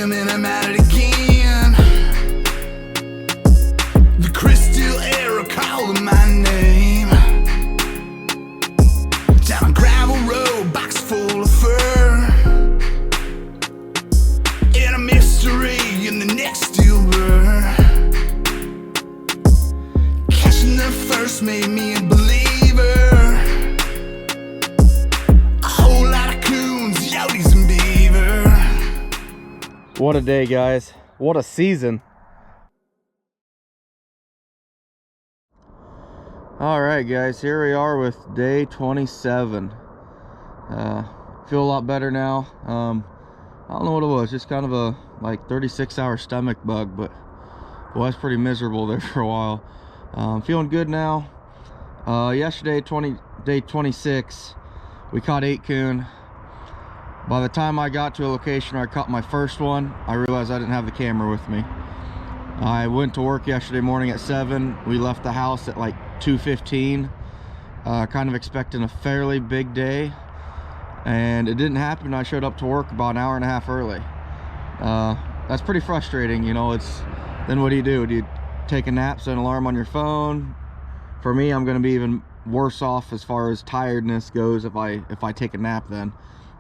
him and I'm at it again. The crystal air calling my name. Down a gravel road, box full of fur, and a mystery in the next steel burr. Catching the first made me a believer. A whole lot of coons, yotes, and beaver. What a day, guys. What a season. All right, guys, here we are with day 27. Feel a lot better now. I don't know what it was, just kind of a like 36-hour stomach bug, but well, I was pretty miserable there for a while. Feeling good now. Yesterday, day 26, we caught 8 coon. By the time I got to a location where I caught my first one, I realized I didn't have the camera with me. I went to work yesterday morning at 7. We left the house at like 2:15, kind of expecting a fairly big day, and it didn't happen. I showed up to work about an hour and a half early. That's pretty frustrating, you know. Then what do? Do you take a nap, set an alarm on your phone? For me, I'm going to be even worse off as far as tiredness goes if I take a nap. Then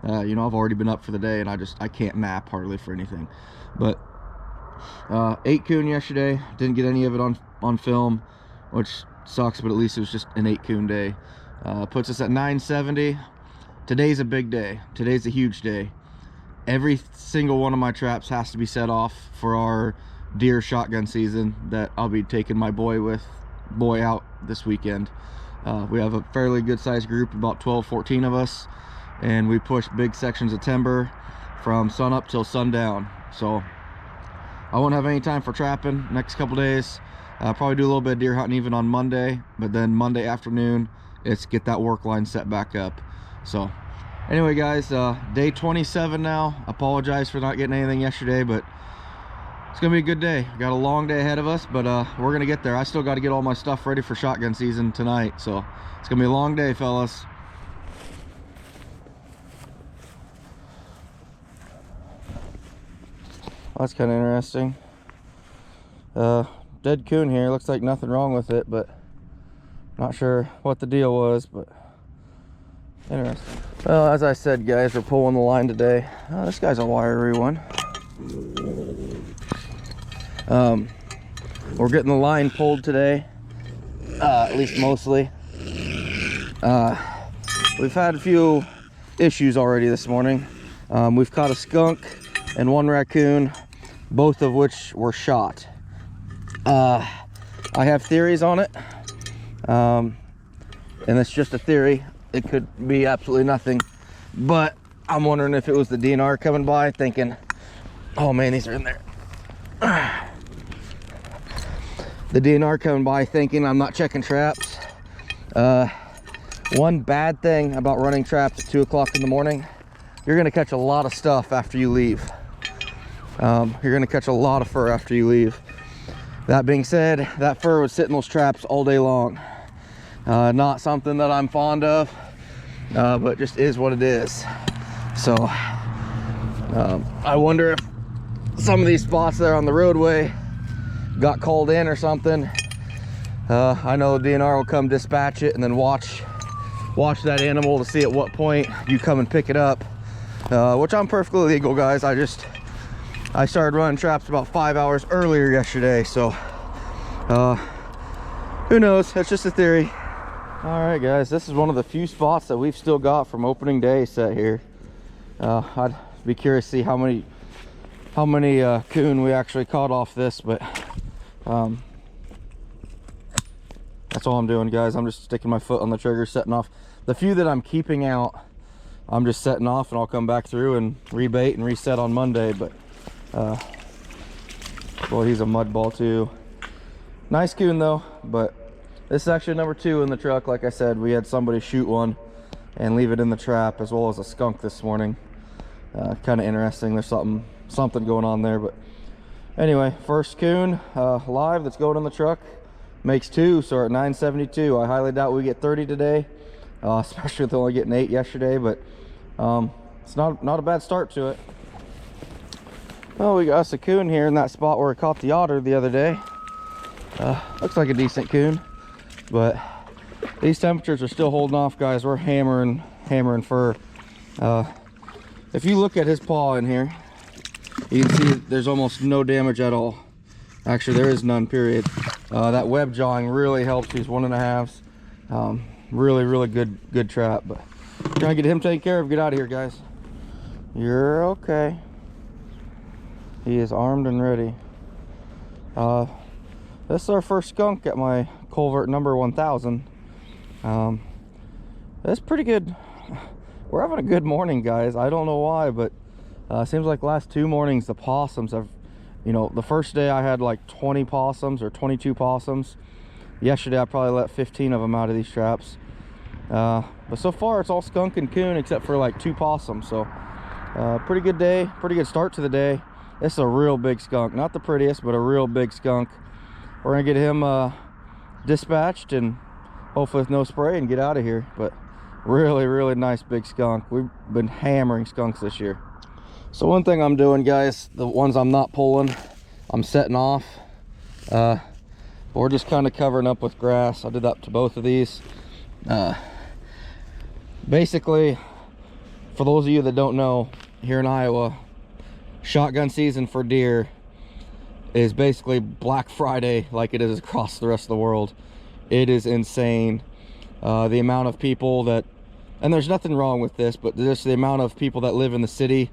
you know, I've already been up for the day and I can't nap hardly for anything. But 8 coon yesterday, didn't get any of it on film, which sucks, but at least it was just an 8 coon day. Puts us at 970. Today's a big day. Today's a huge day. Every single one of my traps has to be set off for our deer shotgun season that I'll be taking my boy out this weekend. We have a fairly good sized group, about 12-14 of us, and we push big sections of timber from sun up till sundown. So I won't have any time for trapping next couple days. I'll probably do a little bit of deer hunting even on Monday, but then Monday afternoon, it's get that work line set back up. So anyway, guys, day 27 now. Apologize for not getting anything yesterday, but it's gonna be a good day. Got a long day ahead of us, but we're gonna get there. I still got to get all my stuff ready for shotgun season tonight, so it's gonna be a long day, fellas. That's kind of interesting. Dead coon here. Looks like nothing wrong with it, but not sure what the deal was, but interesting. Well, as I said, guys, we're pulling the line today. Oh, this guy's a wiry one. We're getting the line pulled today, at least mostly. We've had a few issues already this morning. We've caught a skunk and 1 raccoon, both of which were shot. I have theories on it, and it's just a theory. It could be absolutely nothing, but I'm wondering if it was the DNR coming by thinking, oh man, these are in there. The DNR coming by thinking I'm not checking traps. One bad thing about running traps at 2 o'clock in the morning, you're gonna catch a lot of stuff after you leave. You're gonna catch a lot of fur after you leave. That being said, that fur would sit in those traps all day long. Not something that I'm fond of, but just is what it is. So I wonder if some of these spots there on the roadway got called in or something. I know the DNR will come dispatch it and then watch that animal to see at what point you come and pick it up, which I'm perfectly legal, guys. I started running traps about 5 hours earlier yesterday, so who knows? That's just a theory. All right, guys, this is one of the few spots that we've still got from opening day set here. I'd be curious to see how many coon we actually caught off this, but that's all I'm doing, guys. I'm just sticking my foot on the trigger, setting off. The few that I'm keeping out, I'm just setting off, and I'll come back through and rebait and reset on Monday. But well, he's a mud ball too. Nice coon though, but this is actually number 2 in the truck. Like I said, we had somebody shoot one and leave it in the trap, as well as a skunk this morning. Kind of interesting. There's something going on there. But anyway, first coon live that's going in the truck. Makes 2, so we're at 972. I highly doubt we get 30 today, especially with only getting 8 yesterday, but it's not a bad start to it. Well, we got us a coon here in that spot where I caught the otter the other day. Looks like a decent coon, but these temperatures are still holding off, guys. We're hammering fur. If you look at his paw in here, you can see there's almost no damage at all. Actually, there is none, period. That web jawing really helps these 1.5s. Really good trap. But trying to get him taken care of. Get out of here, guys. You're okay. He is armed and ready. This is our first skunk at my culvert number 1000. That's pretty good. We're having a good morning, guys. I don't know why, but seems like last 2 mornings the possums have, you know, the first day I had like 20 possums or 22 possums. Yesterday I probably let 15 of them out of these traps. But so far it's all skunk and coon except for like 2 possums. So pretty good day, pretty good start to the day. This is a real big skunk, not the prettiest, but a real big skunk. We're gonna get him dispatched and hopefully with no spray and get out of here. But really nice big skunk. We've been hammering skunks this year. So one thing I'm doing, guys, the ones I'm not pulling, I'm setting off. We're just kind of covering up with grass. I did that to both of these. Basically, for those of you that don't know, here in Iowa, shotgun season for deer is basically Black Friday like it is across the rest of the world. It is insane. The amount of people that, and there's nothing wrong with this, but just the amount of people that live in the city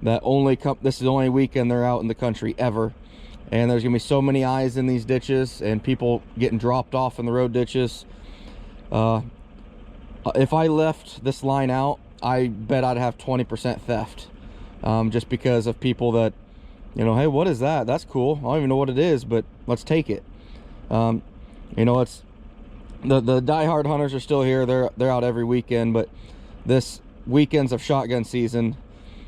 that only come, this is the only weekend they're out in the country ever. And there's gonna be so many eyes in these ditches and people getting dropped off in the road ditches. If I left this line out, I bet I'd have 20% theft. Just because of people that, you know, hey, what is that? That's cool. I don't even know what it is, but let's take it. You know, it's the diehard hunters are still here. They're out every weekend, but this weekends of shotgun season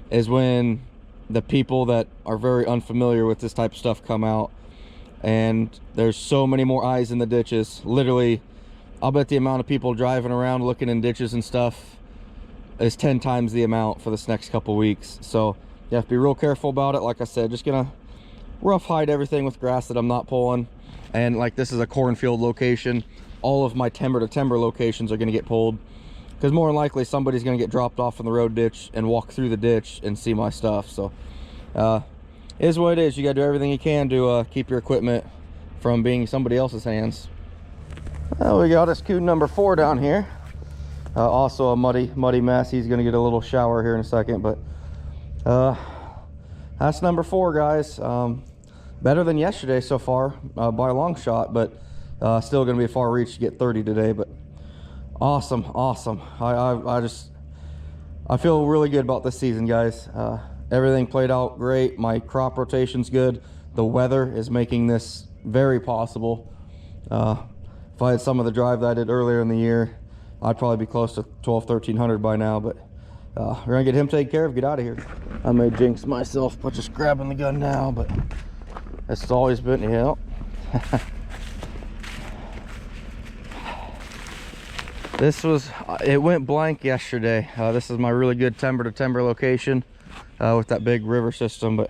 is when the people that are very unfamiliar with this type of stuff come out, and there's so many more eyes in the ditches. Literally, I'll bet the amount of people driving around looking in ditches and stuff is 10 times the amount for this next couple weeks. So you have to be real careful about it. Like I said, just gonna rough hide everything with grass that I'm not pulling. And like, this is a cornfield location. All of my timber to timber locations are gonna get pulled, because more than likely somebody's gonna get dropped off in the road ditch and walk through the ditch and see my stuff. So it is what it is. You gotta do everything you can to keep your equipment from being somebody else's hands. Well, we got us coon number 4 down here. Also a muddy mess. He's gonna get a little shower here in a second, but that's number 4, guys. Better than yesterday so far by a long shot, but still gonna be a far reach to get 30 today. But awesome. I feel really good about this season, guys. Everything played out great. My crop rotation's good. The weather is making this very possible. If I had some of the drive that I did earlier in the year, I'd probably be close to 1300 by now. But we're gonna get him taken care of, get out of here. I may jinx myself by just grabbing the gun now, but it's always been, yeah. It went blank yesterday. This is my really good timber to timber location with that big river system, but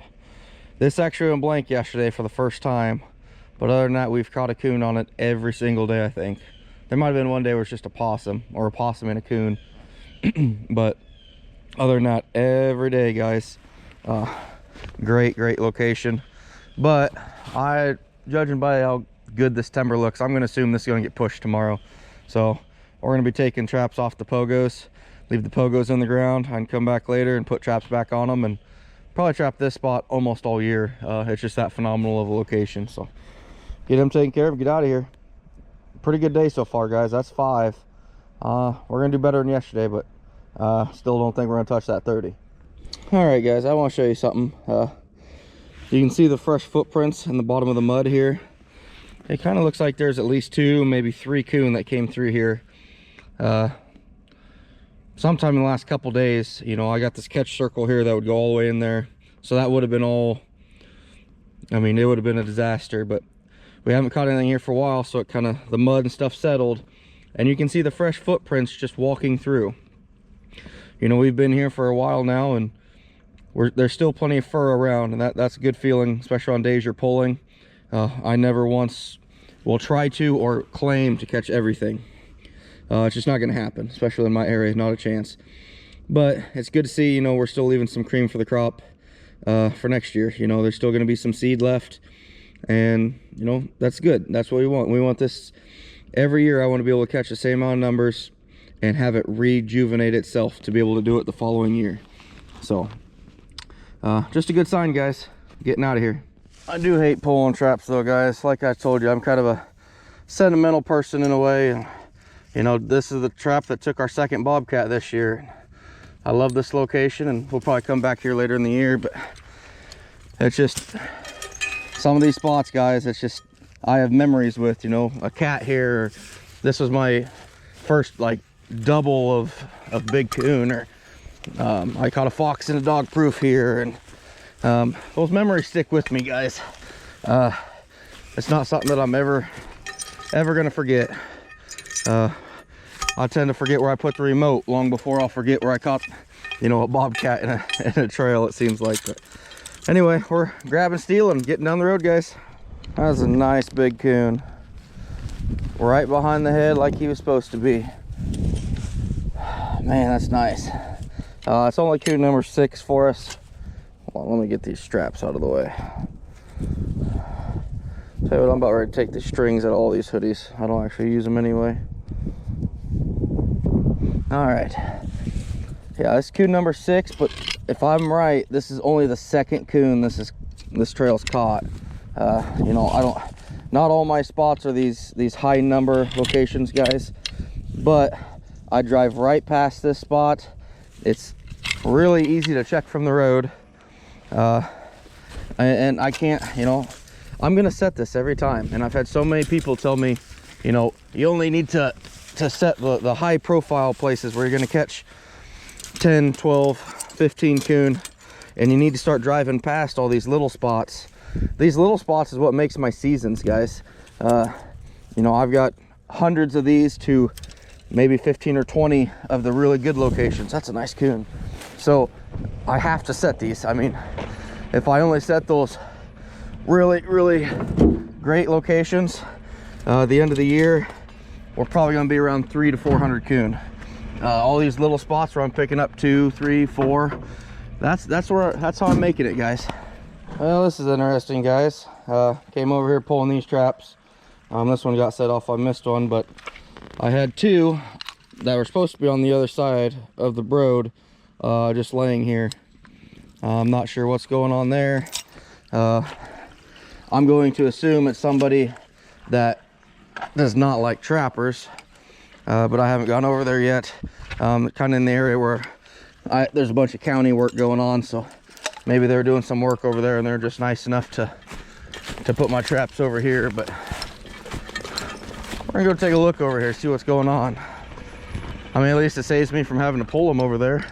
this actually went blank yesterday for the first time. But other than that, we've caught a coon on it every single day, I think. There might have been one day where it's just a possum, or a possum and a coon. But other than that, every day, guys. Great location. But judging by how good this timber looks, I'm gonna assume this is gonna get pushed tomorrow. So we're gonna be taking traps off the pogos, leave the pogos in the ground. I can come back later and put traps back on them, and probably trap this spot almost all year. It's just that phenomenal of a location. So get them taken care of, get out of here. Pretty good day so far, guys. That's 5. We're gonna do better than yesterday, but still don't think we're gonna touch that 30. All right, guys, I want to show you something. You can see the fresh footprints in the bottom of the mud here. It kind of looks like there's at least 2, maybe 3 coon that came through here sometime in the last couple days. You know, I got this catch circle here that would go all the way in there, so that would have been all, I mean, it would have been a disaster. But we haven't caught anything here for a while, so it kind of, the mud and stuff settled, and you can see the fresh footprints just walking through. You know, we've been here for a while now, and there's still plenty of fur around, and that's a good feeling, especially on days you're pulling. I never once will try to or claim to catch everything. It's just not going to happen, especially in my area. Not a chance. But it's good to see, you know, we're still leaving some cream for the crop for next year. You know, there's still going to be some seed left, and you know, that's good. That's what we want. We want this every year. I want to be able to catch the same amount of numbers and have it rejuvenate itself to be able to do it the following year. So just a good sign, guys. Getting out of here. I do hate pulling traps though, guys. Like I told you, I'm kind of a sentimental person in a way, and you know, this is the trap that took our second bobcat this year. I love this location, and we'll probably come back here later in the year, but it's just some of these spots, guys, it's just I have memories with, you know, a cat here. This was my first like double of big coon, or I caught a fox in a dog proof here, and those memories stick with me, guys. It's not something that I'm ever gonna forget. I tend to forget where I put the remote long before I'll forget where I caught, you know, a bobcat in a trail, it seems like. But anyway, we're grabbing steel and getting down the road, guys. That was a nice big coon, right behind the head like he was supposed to be. Man, that's nice. It's only coon number 6 for us. Hold on, let me get these straps out of the way. Tell you what, I'm about ready to take the strings out of all these hoodies. I don't actually use them anyway. All right, yeah, this coon number 6, but if I'm right, this is only the second coon this trail's caught. You know, not all my spots are these high number locations, guys, but I drive right past this spot. It's really easy to check from the road, and I can't, you know, I'm gonna set this every time, and I've had so many people tell me, you know, you only need to set the high profile places where you're going to catch 10, 12, 15 coon, and you need to start driving past all these little spots. These little spots is what makes my seasons, guys. You know, I've got hundreds of these to maybe 15 or 20 of the really good locations. That's a nice coon. So I have to set these. I mean, if I only set those really great locations, the end of the year, we're probably going to be around 300 to 400 coon. All these little spots where I'm picking up 2, 3, 4. That's how I'm making it, guys. Well, this is interesting, guys. Came over here pulling these traps. This one got set off. I missed one, but I had 2 that were supposed to be on the other side of the road, just laying here. I'm not sure what's going on there. I'm going to assume it's somebody that does not like trappers, but I haven't gone over there yet. Kind of in the area where there's a bunch of county work going on, so maybe they're doing some work over there and they're just nice enough to put my traps over here. But we're gonna go take a look over here, see what's going on. I mean, at least it saves me from having to pull them over there.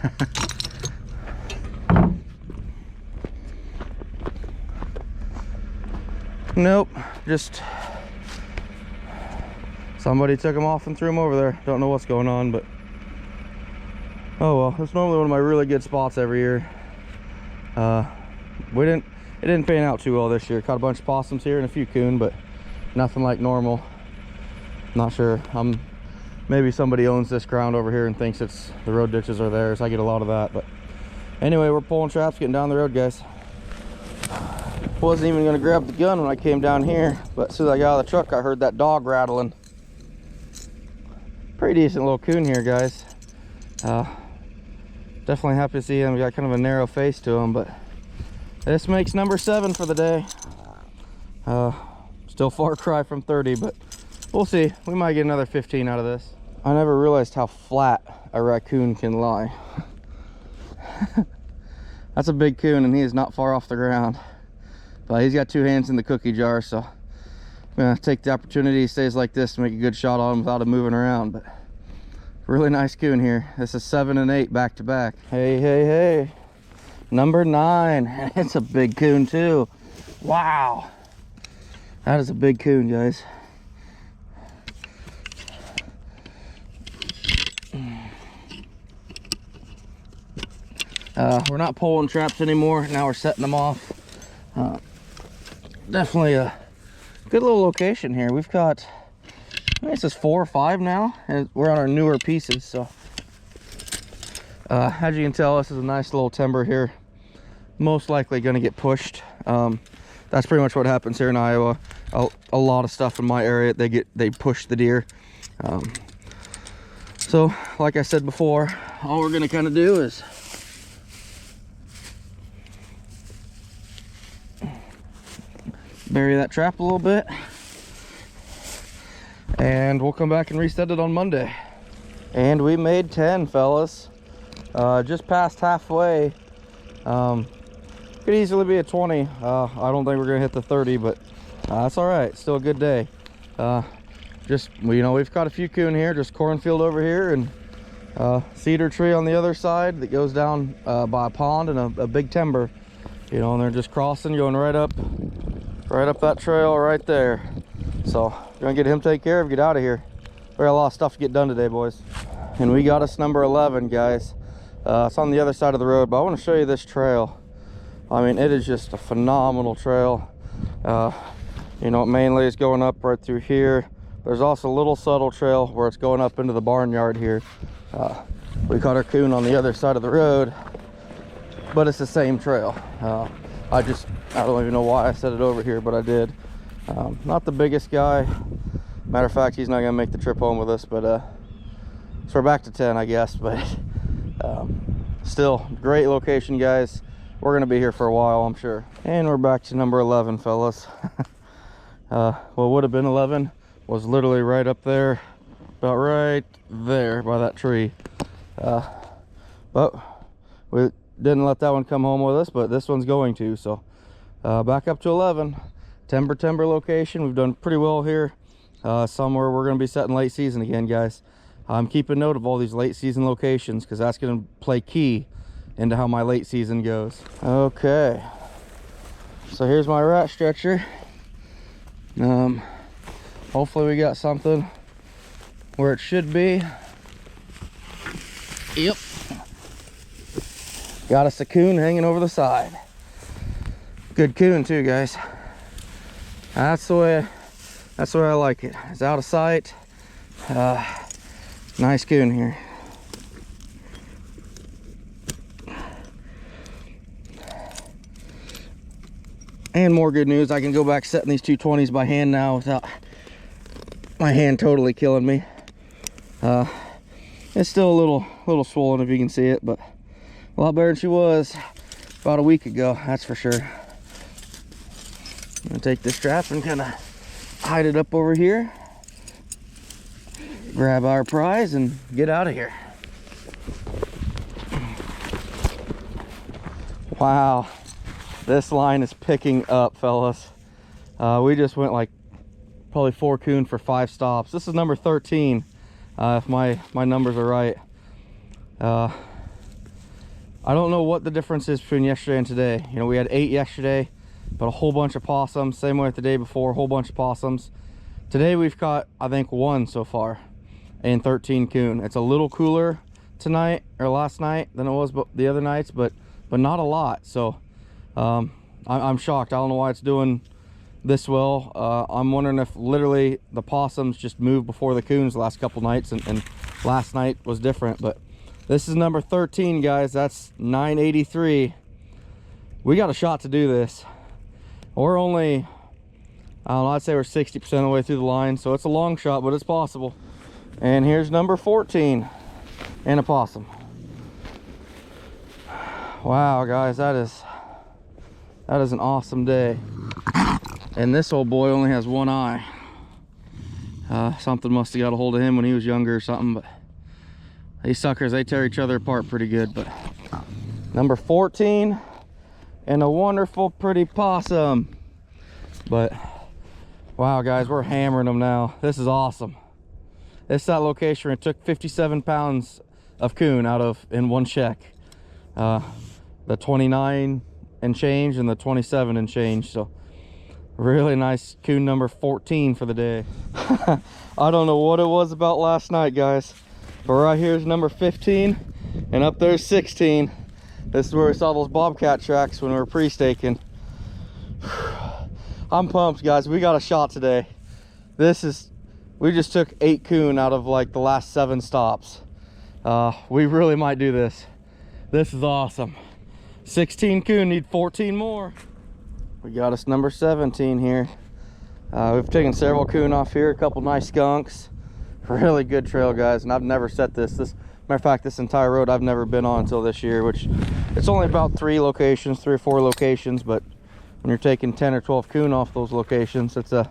Nope, just somebody took them off and threw them over there. Don't know what's going on, but oh well. It's normally one of my really good spots every year. It didn't pan out too well this year. Caught a bunch of possums here and a few coon, but nothing like normal. Not sure. Maybe somebody owns this ground over here and thinks it's the road ditches are theirs. I get a lot of that, but anyway, we're pulling traps, getting down the road, guys. Wasn't even gonna grab the gun when I came down here, but as soon as I got out of the truck, I heard that dog rattling. Pretty decent little coon here, guys. Definitely happy to see him. We got kind of a narrow face to him, but this makes number 7 for the day. Still far cry from 30, but we'll see. We might get another 15 out of this. I never realized how flat a raccoon can lie. That's a big coon, and he is not far off the ground. But he's got 2 hands in the cookie jar, so I'm gonna take the opportunity he stays like this to make a good shot on him without him moving around. But really nice coon here. This is 7 and 8 back to back. Hey, number 9. And it's a big coon too. Wow, that is a big coon, guys. We're not pulling traps anymore. Now we're setting them off. Definitely a good little location here. We've got, I think this is 4 or 5 now, and we're on our newer pieces. So as you can tell, this is a nice little timber here. Most likely going to get pushed. That's pretty much what happens here in Iowa. A lot of stuff in my area, they push the deer. So like I said before, all we're going to kind of do is bury that trap a little bit, and we'll come back and reset it on Monday. And we made 10, fellas. Just past halfway. Could easily be a 20. I don't think we're gonna hit the 30, but that's all right. Still a good day. Just, you know, we've got a few coon here, just cornfield over here, and cedar tree on the other side that goes down by a pond and a big timber. You know, and they're just crossing, going right up that trail right there. So we're gonna get him taken care of, get out of here. We got a lot of stuff to get done today, boys. And we got us number 11, guys. It's on the other side of the road, but I want to show you this trail. I mean, it is just a phenomenal trail. You know, it mainly is going up right through here. There's also a little subtle trail where it's going up into the barnyard here. We caught our coon on the other side of the road, but it's the same trail. I don't even know why I set it over here, but I did. Not the biggest guy. Matter of fact, he's not gonna make the trip home with us, but so we're back to 10, I guess. But still, great location, guys. We're gonna be here for a while, I'm sure. And we're back to number 11, fellas. What would have been 11 was literally right up there, about right there by that tree. But we didn't let that one come home with us, but this one's going to. So back up to 11. Timber location. We've done pretty well here. Somewhere we're going to be setting late season again, guys. I'm keeping note of all these late season locations because that's going to play key into how my late season goes. Okay, so here's my rat stretcher. Hopefully we got something where it should be. Yep, got us a coon hanging over the side. Good coon too, guys. That's the way I like it. It's out of sight. Nice coon here. And more good news, I can go back setting these 220s by hand now without my hand totally killing me. It's still a little swollen if you can see it, but a lot better than she was about a week ago, that's for sure. I'm gonna take this strap and kind of hide it up over here, grab our prize and get out of here. Wow, this line is picking up, fellas. We just went like probably 4 coon for 5 stops. This is number 13, if my numbers are right. I don't know what the difference is between yesterday and today. You know, we had 8 yesterday, but a whole bunch of possums. Same way with the day before, a whole bunch of possums. Today we've caught, I think, 1 so far and 13 coon. It's a little cooler tonight or last night than it was the other nights, but not a lot. So I'm shocked. I don't know why it's doing this well. I'm wondering if literally the possums just moved before the coons the last couple nights, and last night was different. But this is number 13, guys. That's 983. We got a shot to do this. We're only, I don't know, I'd say we're 60% of the way through the line, so it's a long shot, but it's possible. And here's number 14 and a possum. Wow, guys, that is an awesome day. And this old boy only has 1 eye. Something must have got a hold of him when he was younger or something, but these suckers, they tear each other apart pretty good. But number 14 and a wonderful pretty possum. But wow, guys, we're hammering them now. This is awesome. This is that location where it took 57 pounds of coon out of in 1 check. The 29 and change and the 27 and change. So really nice coon number 14 for the day. I don't know what it was about last night, guys, but right here's number 15 and up there's 16. This is where we saw those bobcat tracks when we were pre-staking. I'm pumped, guys. We got a shot today. We just took 8 coon out of like the last 7 stops. We really might do this. This is awesome. 16 coon, need 14 more. We got us number 17 here. We've taken several coon off here, a couple nice skunks. Really good trail, guys, and I've never set this. Matter of fact, this entire road I've never been on until this year, which it's only about 3 or 4 locations, but when you're taking 10 or 12 coon off those locations, it's a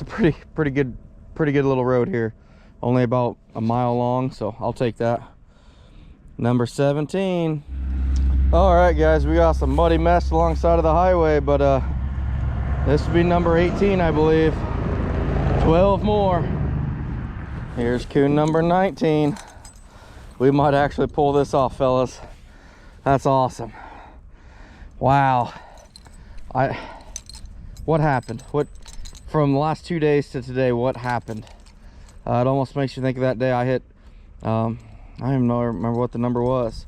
pretty good little road here. Only about a mile long, so I'll take that. Number 17. All right, guys, we got some muddy mess alongside of the highway, but this will be number 18, I believe. 12 more. Here's coon number 19. We might actually pull this off, fellas. That's awesome. Wow. What happened? From the last 2 days to today, what happened? It almost makes you think of that day I hit, I don't even remember what the number was,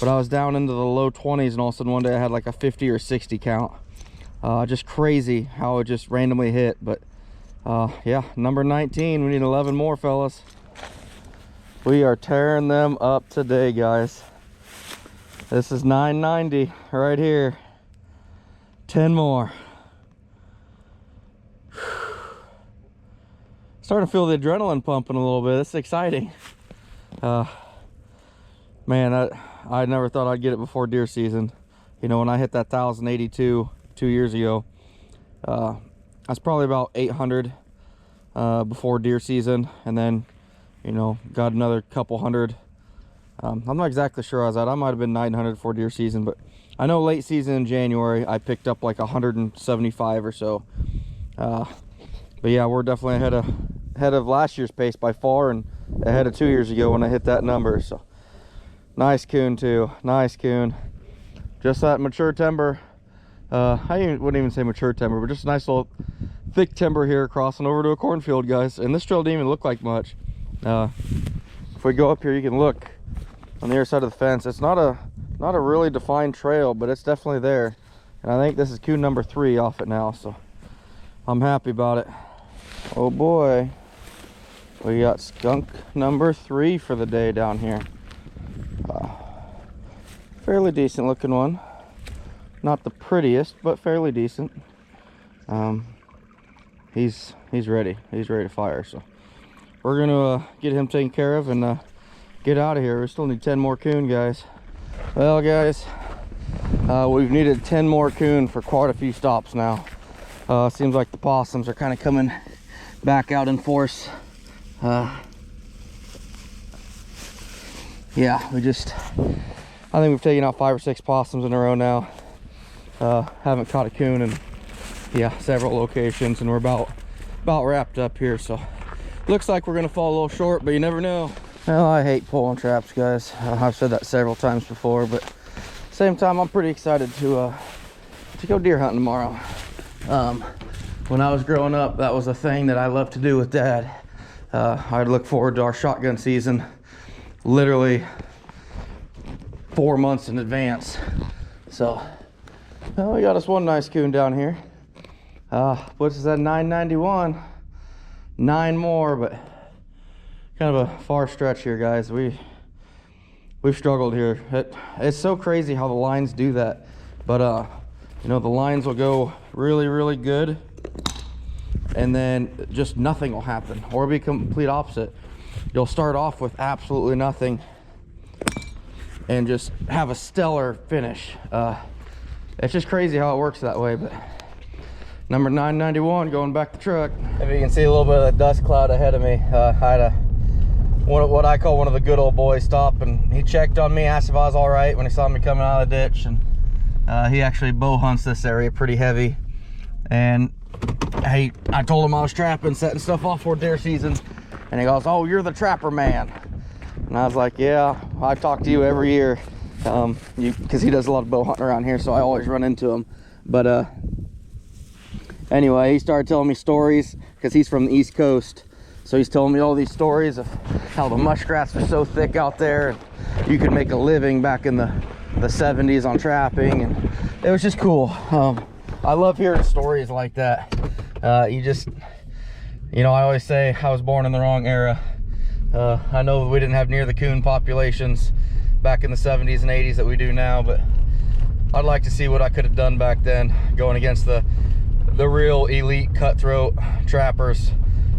but I was down into the low 20s, and all of a sudden one day I had like a 50 or 60 count. Just crazy how it just randomly hit. But yeah, number 19. We need 11 more, fellas. We are tearing them up today, guys. This is 990 right here. 10 more. Starting to feel the adrenaline pumping a little bit. It's exciting. Man, I never thought I'd get it before deer season. You know, when I hit that 1,082 2 years ago, that's probably about 800 before deer season, and then, you know, got another couple hundred. I'm not exactly sure I was at. I might have been 900 before deer season, but I know late season in January I picked up like 175 or so. But yeah, we're definitely ahead of last year's pace by far, and ahead of 2 years ago when I hit that number. So nice coon too, nice coon. Just that mature timber. I wouldn't even say mature timber, but just a nice little thick timber here crossing over to a cornfield, guys. And this trail didn't even look like much. If we go up here, you can look on the other side of the fence. It's not a really defined trail, but it's definitely there. And I think this is coon number 3 off it now, so I'm happy about it. Oh boy, we got skunk number 3 for the day down here. Fairly decent looking one. Not the prettiest, but fairly decent. He's ready. He's ready to fire. So we're gonna get him taken care of and get out of here. We still need 10 more coon, guys. Well, guys, we've needed 10 more coon for quite a few stops now. Seems like the possums are kind of coming back out in force. Yeah, I think we've taken out 5 or 6 possums in a row now. Haven't caught a coon in, yeah, several locations, and we're about wrapped up here. So looks like we're gonna fall a little short, but you never know. Well, I hate pulling traps, guys. I've said that several times before, but at the same time, I'm pretty excited to go deer hunting tomorrow. When I was growing up, that was a thing that I loved to do with Dad. I'd look forward to our shotgun season literally 4 months in advance. So, well, we got us one nice coon down here. What's that, 991? 9 more, but kind of a far stretch here, guys. We've struggled here. It's so crazy how the lines do that, but you know, the lines will go really good, and then just nothing will happen, or be complete opposite. You'll start off with absolutely nothing and just have a stellar finish. It's just crazy how it works that way. But number 991 going back the truck. If you can see a little bit of the dust cloud ahead of me, I had what I call one of the good old boys stop, and he checked on me, asked if I was all right when he saw me coming out of the ditch. And he actually bow hunts this area pretty heavy, and I told him I was trapping, setting stuff off for deer season, and he goes, "Oh, you're the trapper man." And I was like, "Yeah, I talk to you every year," because he does a lot of bow hunting around here, so I always run into him. But anyway, he started telling me stories, because he's from the East Coast, so he's telling me all these stories of how the muskrat are so thick out there, and you could make a living back in the the 70s on trapping, and it was just cool. I love hearing stories like that. You know, I always say I was born in the wrong era. I know we didn't have near the coon populations back in the 70s and 80s that we do now, but I'd like to see what I could have done back then, going against the real elite cutthroat trappers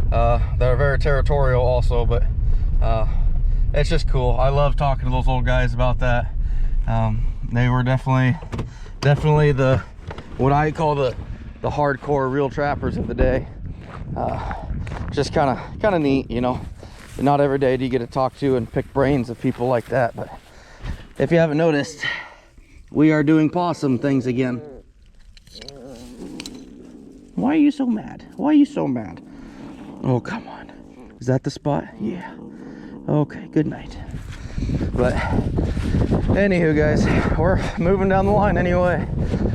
that are very territorial also. But it's just cool. I love talking to those old guys about that. They were definitely the what I call the hardcore real trappers of the day. Just kind of neat, you know. Not every day do you get to talk to and pick brains of people like that. But if you haven't noticed, we are doing possum things again. Why are you so mad? Why are you so mad? Oh, come on. Is that the spot? Yeah. Okay, good night. But anywho, guys, we're moving down the line anyway.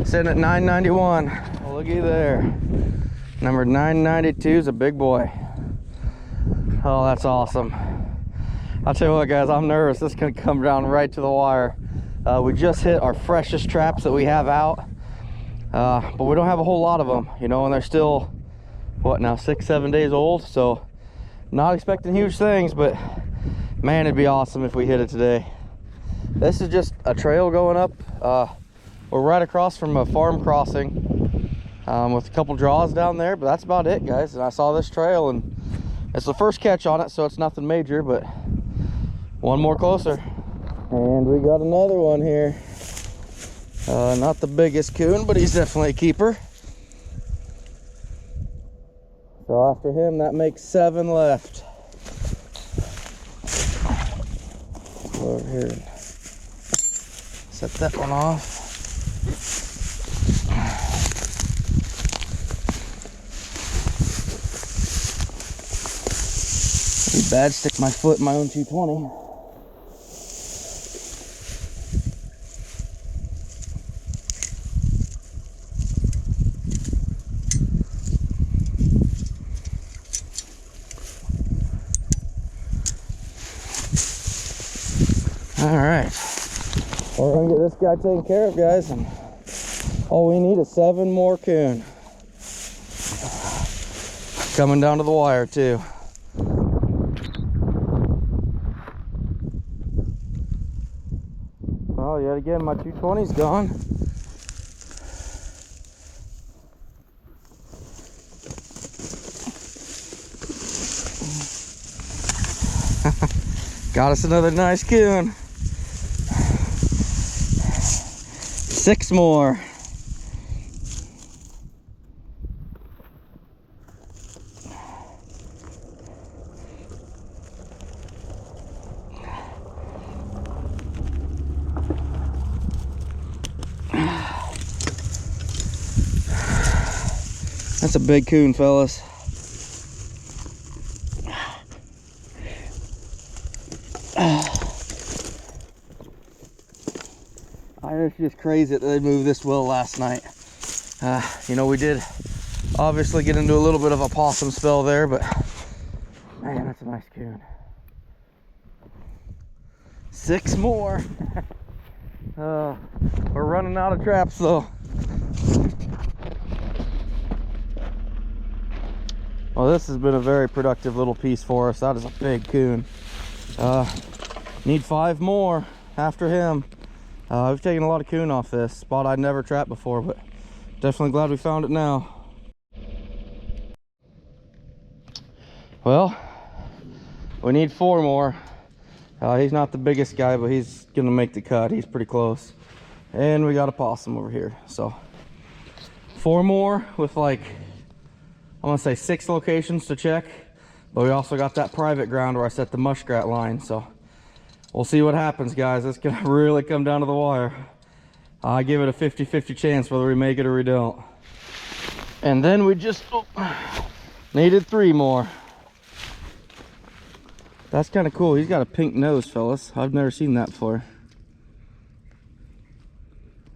Sitting at 991. Oh, looky there. Number 992 is a big boy. Oh, that's awesome. I'll tell you what, guys, I'm nervous. This is gonna come down right to the wire. We just hit our freshest traps that we have out, but we don't have a whole lot of them, you know, and they're still, what now, 6-7 days old. So not expecting huge things, but man, it'd be awesome if we hit it today. This is just a trail going up. We're right across from a farm crossing with a couple draws down there, but that's about it, guys. And I saw this trail, and it's the first catch on it, so it's nothing major, but one more closer. And we got another one here. Not the biggest coon, but he's definitely a keeper. So after him, that makes 7 left. Go over here and set that one off. It'd be bad to stick my foot in my own 220. All right, we're gonna get this guy taken care of, guys, and all we need is 7 more coon. Coming down to the wire too. Oh, yet again, my 220's gone. Got us another nice coon. 6 more. That's a big coon, fellas. It's just crazy that they moved this well last night. You know, we did obviously get into a little bit of a possum spell there, but man, that's a nice coon. 6 more. We're running out of traps though. Well, this has been a very productive little piece for us. That is a big coon. Need 5 more after him. We've taken a lot of coon off this spot I'd never trapped before, but definitely glad we found it now. Well, we need 4 more. He's not the biggest guy, but he's gonna make the cut. He's pretty close. And we got a possum over here. So 4 more with, like, I want to say 6 locations to check, but we also got that private ground where I set the muskrat line. So we'll see what happens, guys. It's gonna really come down to the wire. I give it a 50-50 chance whether we make it or we don't. And then we just needed 3 more. That's kind of cool. He's got a pink nose, fellas. I've never seen that before.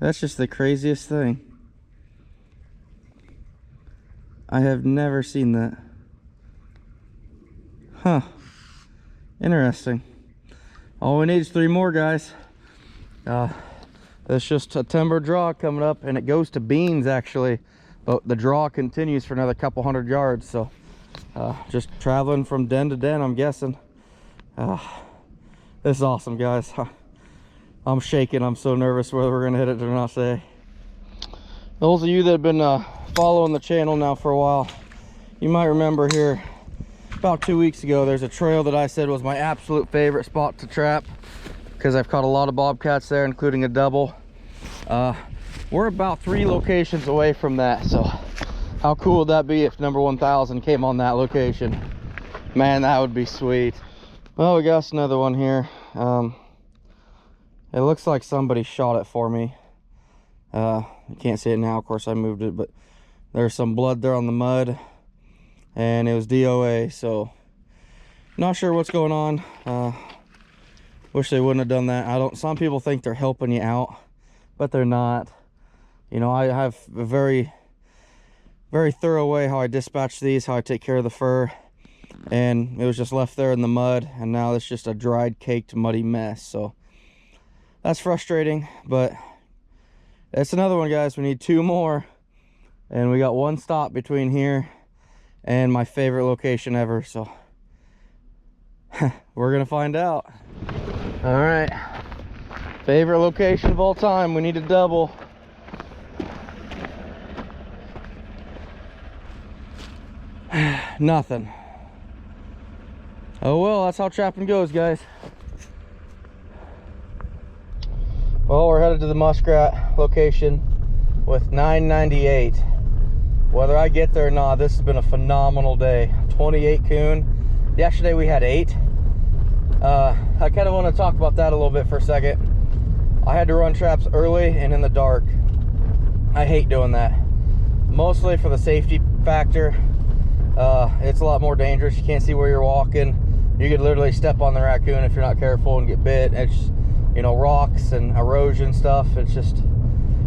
That's just the craziest thing. I have never seen that. Huh. Interesting. All we need is 3 more, guys. It's just a timber draw coming up, and it goes to beans actually, but the draw continues for another couple hundred yards. So just traveling from den to den, I'm guessing. This is awesome, guys. I'm shaking. I'm so nervous whether we're gonna hit it or not. Say, those of you that have been following the channel now for a while, you might remember here about 2 weeks ago, there's a trail that I said was my absolute favorite spot to trap because I've caught a lot of bobcats there, including a double. We're about 3 locations away from that, so how cool would that be if number 1000 came on that location? Man, that would be sweet. Well, we got another one here. It looks like somebody shot it for me. You can't see it now, of course I moved it, but there's some blood there on the mud, and it was DOA, so not sure what's going on. Wish they wouldn't have done that. Some people think they're helping you out, but they're not. You know, I have a very thorough way how I dispatch these, how I take care of the fur, and it was just left there in the mud, and now it's just a dried, caked, muddy mess. So that's frustrating, but it's another one, guys. We need 2 more, and we got 1 stop between here and my favorite location ever, so we're gonna find out. All right, favorite location of all time. We need a double. Nothing. Oh well, that's how trapping goes, guys. Well, we're headed to the muskrat location with 998. Whether I get there or not, this has been a phenomenal day. 28 coon. Yesterday we had 8. I kind of want to talk about that a little bit for a second. I had to run traps early and in the dark. I hate doing that, mostly for the safety factor. It's a lot more dangerous. You can't see where you're walking. You could literally step on the raccoon if you're not careful and get bit. It's, you know, rocks and erosion stuff. It's just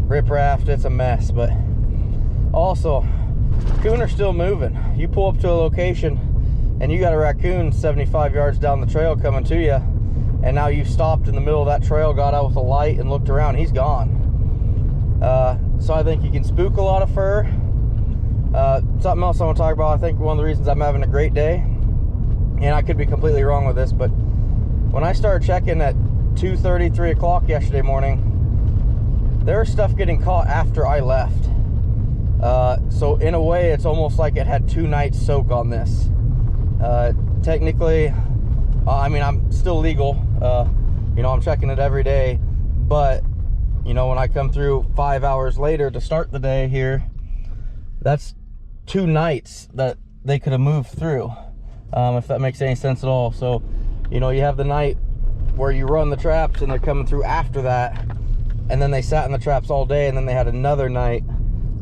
riprap. It's a mess. But also, coon are still moving. You pull up to a location and you got a raccoon 75 yards down the trail coming to you, and now you've stopped in the middle of that trail, got out with a light and looked around, he's gone. So I think you can spook a lot of fur. Something else I want to talk about, I think one of the reasons I'm having a great day, and I could be completely wrong with this, but when I started checking at 2:30, 3 o'clock yesterday morning, there was stuff getting caught after I left. So in a way, it's almost like it had 2 nights soak on this. Technically, I mean, I'm still legal. You know, I'm checking it every day, but you know, when I come through 5 hours later to start the day here, that's 2 nights that they could have moved through, if that makes any sense at all. So, you know, you have the night where you run the traps and they're coming through after that, and then they sat in the traps all day, and then they had another night.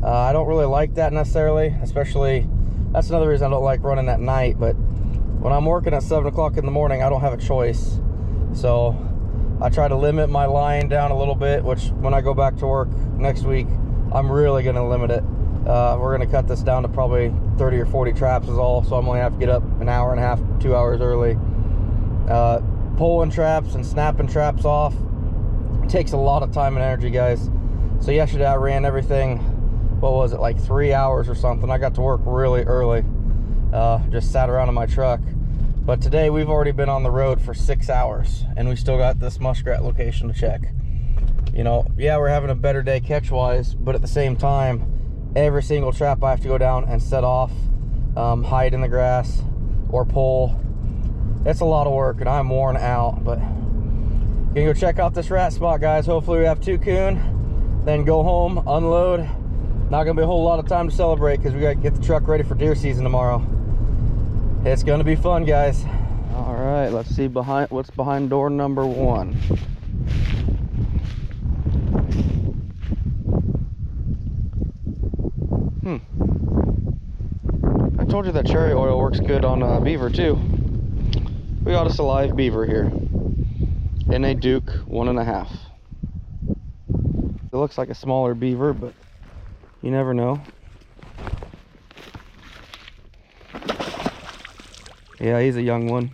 I don't really like that necessarily, especially, that's another reason I don't like running at night. But when I'm working at 7 o'clock in the morning, I don't have a choice. So I try to limit my line down a little bit, which when I go back to work next week, I'm really going to limit it. We're going to cut this down to probably 30 or 40 traps is all, so I'm going to have to get up an hour and a half, 2 hours early. Pulling traps and snapping traps off takes a lot of time and energy, guys. So yesterday I ran everything, what was it, like 3 hours or something. I got to work really early, just sat around in my truck. But today we've already been on the road for 6 hours, and we still got this muskrat location to check. You know, yeah, we're having a better day catch wise, but at the same time, every single trap I have to go down and set off, hide in the grass or pull. It's a lot of work, and I'm worn out. But gonna go check out this rat spot, guys. Hopefully we have 2 coon, then go home, unload. Not gonna be a whole lot of time to celebrate because we gotta get the truck ready for deer season tomorrow. It's gonna be fun, guys. All right, let's see what's behind door number 1. I told you that cherry oil works good on beaver too. We got us a live beaver here in a Duke 1.5. It looks like a smaller beaver, but you never know. Yeah, he's a young one.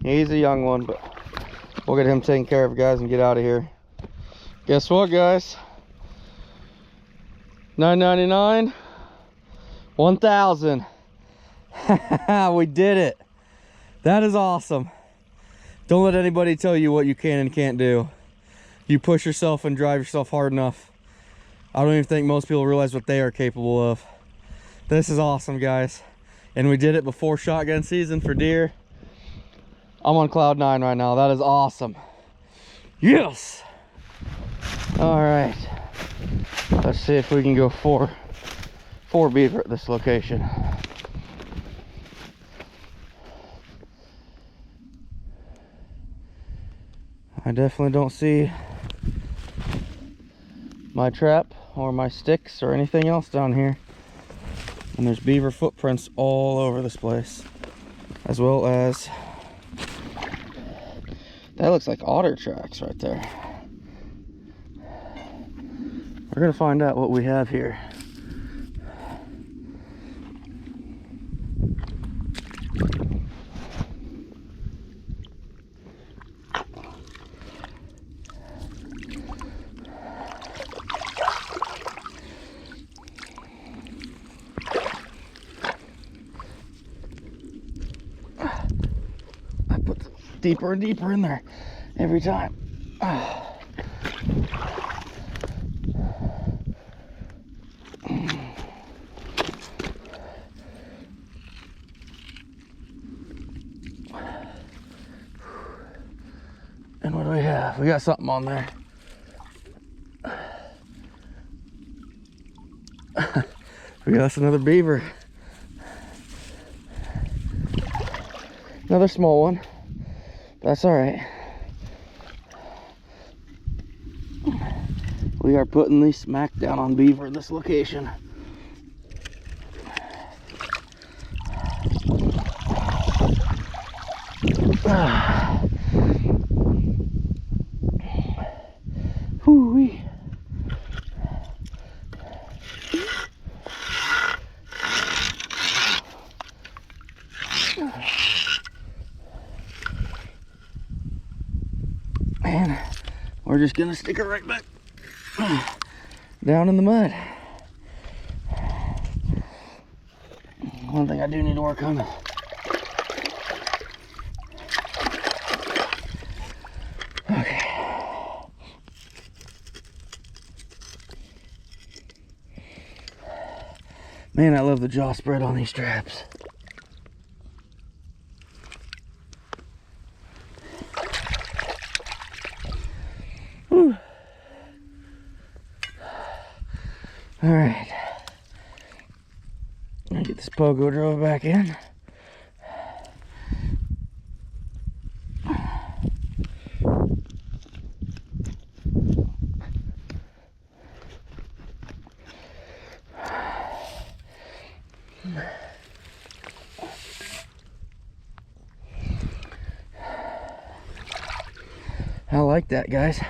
He's a young one, but We'll get him taken care of, guys, and get out of here. Guess what, guys? $9.99, 1,000. We did it. That is awesome. Don't let anybody tell you what you can and can't do. You push yourself and drive yourself hard enough. I don't even think most people realize what they are capable of. This is awesome, guys. And we did it before shotgun season for deer. I'm on cloud 9 right now. That is awesome. Yes. All right. Let's see if we can go four beaver at this location. I definitely don't see my trap or my sticks or anything else down here. And there's beaver footprints all over this place, as well as that looks like otter tracks right there. We're gonna find out what we have here. I put deeper and deeper in there every time. And what do we have? We got something on there. We got us another beaver. Another small one. That's all right. We are putting the smack down on beaver at this location. Whoo-wee. And we're just gonna stick it right back down in the mud. One thing I do need to work on. Okay. Man, I love the jaw spread on these traps. Whew. All right. I'm gonna get this pogo drove back in. I like that, guys.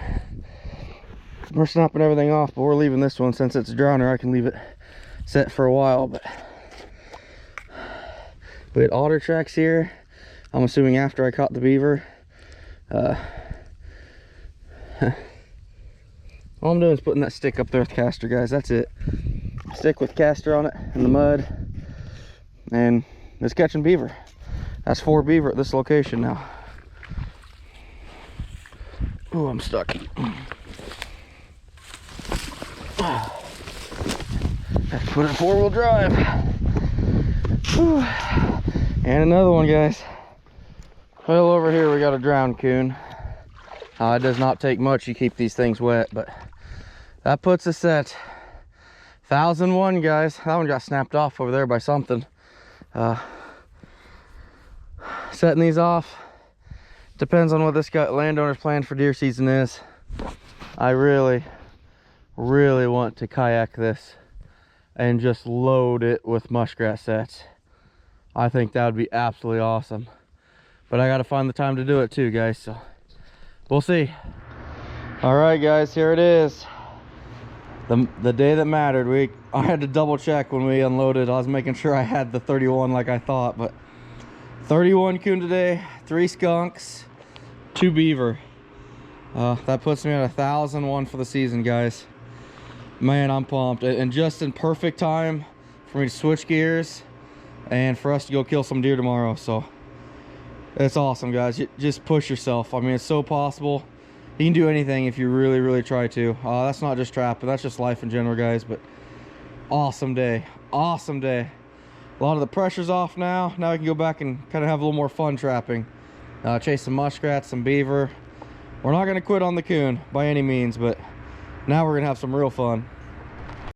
We're snapping everything off, but we're leaving this one since it's a drowner. I can leave it set for a while, but we had otter tracks here. I'm assuming after I caught the beaver. All I'm doing is putting that stick up there with caster, guys. That's it. Stick with caster on it in the mud, and it's catching beaver. That's 4 beaver at this location now. Ooh, I'm stuck. Have to put it in 4-wheel drive. Whew. And another one, guys. Well, over here we got a drowned coon. It does not take much to keep these things wet, but that puts us at 1,001, guys. That one got snapped off over there by something. Setting these off depends on what this guy landowner's plan for deer season is. I really want to kayak this and just load it with muskrat sets. I think that would be absolutely awesome, but I got to find the time to do it too, guys, so we'll see. All right, guys, here it is, the day that mattered. I had to double check when we unloaded. I was making sure I had the 31 like I thought, but 31 coon today, 3 skunks, 2 beaver. That puts me at 1,001 for the season, guys. Man, I'm pumped. And just in perfect time for me to switch gears and for us to go kill some deer tomorrow. So it's awesome, guys. Just push yourself. I mean, it's so possible. You can do anything if you really, really try to. That's not just trapping, that's just life in general, guys. But awesome day, awesome day. A lot of the pressure's off now. Now I can go back and kind of have a little more fun trapping. Chase some muskrats, some beaver. We're not gonna quit on the coon by any means, but now we're gonna have some real fun.